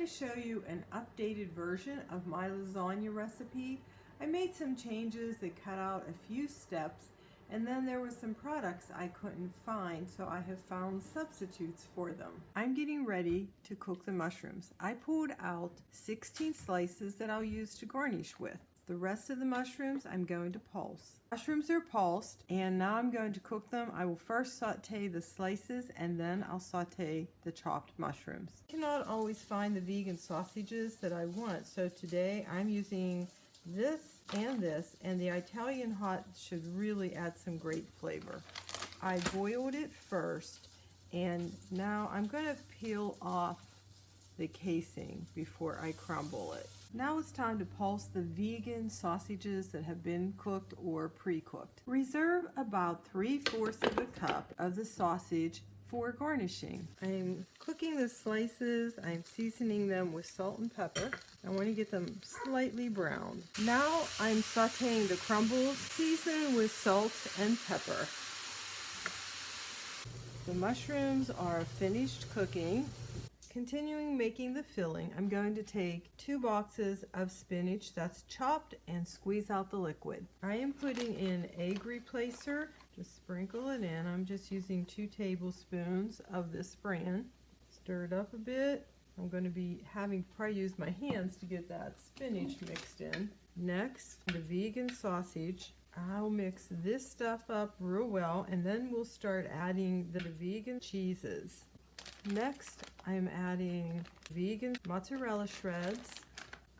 to show you an updated version of my lasagna recipe. I made some changes that cut out a few steps, and then there were some products I couldn't find, so I have found substitutes for them. I'm getting ready to cook the mushrooms. I pulled out 16 slices that I'll use to garnish with. The rest of the mushrooms I'm going to pulse. Mushrooms are pulsed, and now I'm going to cook them. I will first saute the slices, and then I'll saute the chopped mushrooms. I cannot always find the vegan sausages that I want, so today I'm using this, and the Italian hot should really add some great flavor. I boiled it first, and now I'm going to peel off the casing before I crumble it. Now it's time to pulse the vegan sausages that have been cooked or pre-cooked. Reserve about 3/4 of a cup of the sausage for garnishing. I'm cooking the slices. I'm seasoning them with salt and pepper. I want to get them slightly browned. Now I'm sauteing the crumbles, seasoned with salt and pepper. The mushrooms are finished cooking. Continuing making the filling, I'm going to take 2 boxes of spinach that's chopped and squeeze out the liquid. I am putting in egg replacer. Just sprinkle it in. I'm just using 2 tablespoons of this brand. Stir it up a bit. I'm going to be having to probably use my hands to get that spinach mixed in. Next, the vegan sausage. I'll mix this stuff up real well, and then we'll start adding the vegan cheeses. Next, I'm adding vegan mozzarella shreds.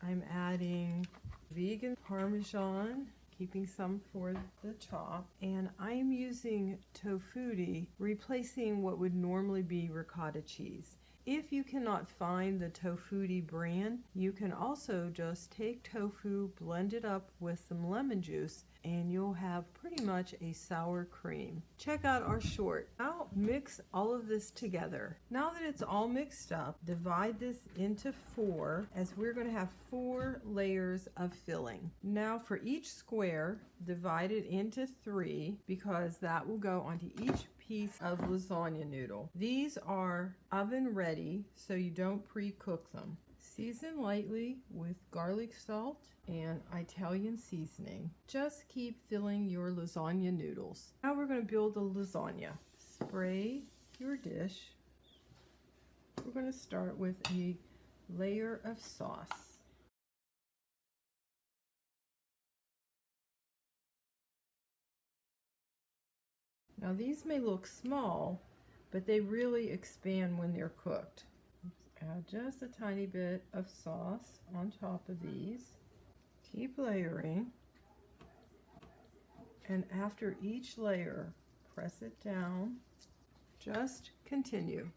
I'm adding vegan parmesan, keeping some for the chop. And I'm using Tofutti, replacing what would normally be ricotta cheese. If you cannot find the Tofutti brand, you can also just take tofu, blend it up with some lemon juice, and you'll have pretty much a sour cream. Check out our short. Now mix all of this together. Now that it's all mixed up, divide this into 4, as we're going to have 4 layers of filling. Now for each square, divide it into 3, because that will go onto each piece of lasagna noodle. These are oven ready, so you don't pre-cook them. Season lightly with garlic salt and Italian seasoning. Just keep filling your lasagna noodles. Now we're going to build the lasagna. Spray your dish. We're going to start with a layer of sauce. Now these may look small, but they really expand when they're cooked. Add just a tiny bit of sauce on top of these. Keep layering. And after each layer, press it down. Just continue.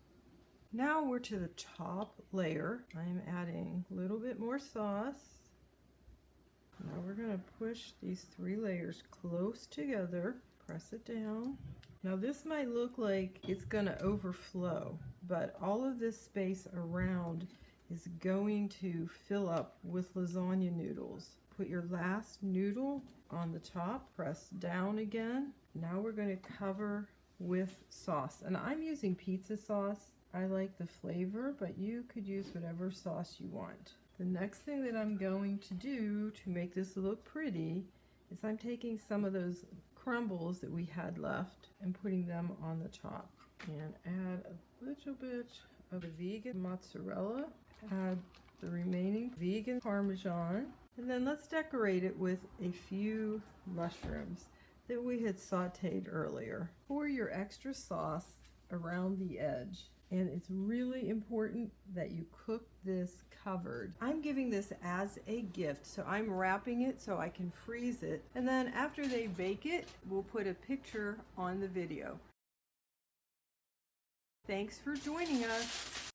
Now we're to the top layer. I'm adding a little bit more sauce. Now we're going to push these 3 layers close together. Press it down. Now this might look like it's going to overflow, but all of this space around is going to fill up with lasagna noodles. Put your last noodle on the top, press down again. Now we're going to cover with sauce, and I'm using pizza sauce. I like the flavor, but you could use whatever sauce you want. The next thing that I'm going to do to make this look pretty is I'm taking some of those crumbles that we had left and putting them on the top, and add a little bit of the vegan mozzarella, add the remaining vegan parmesan, and then let's decorate it with a few mushrooms that we had sauteed earlier. Pour your extra sauce around the edge, and it's really important that you cook this covered. I'm giving this as a gift, so I'm wrapping it so I can freeze it, and then after they bake it, we'll put a picture on the video. Thanks for joining us.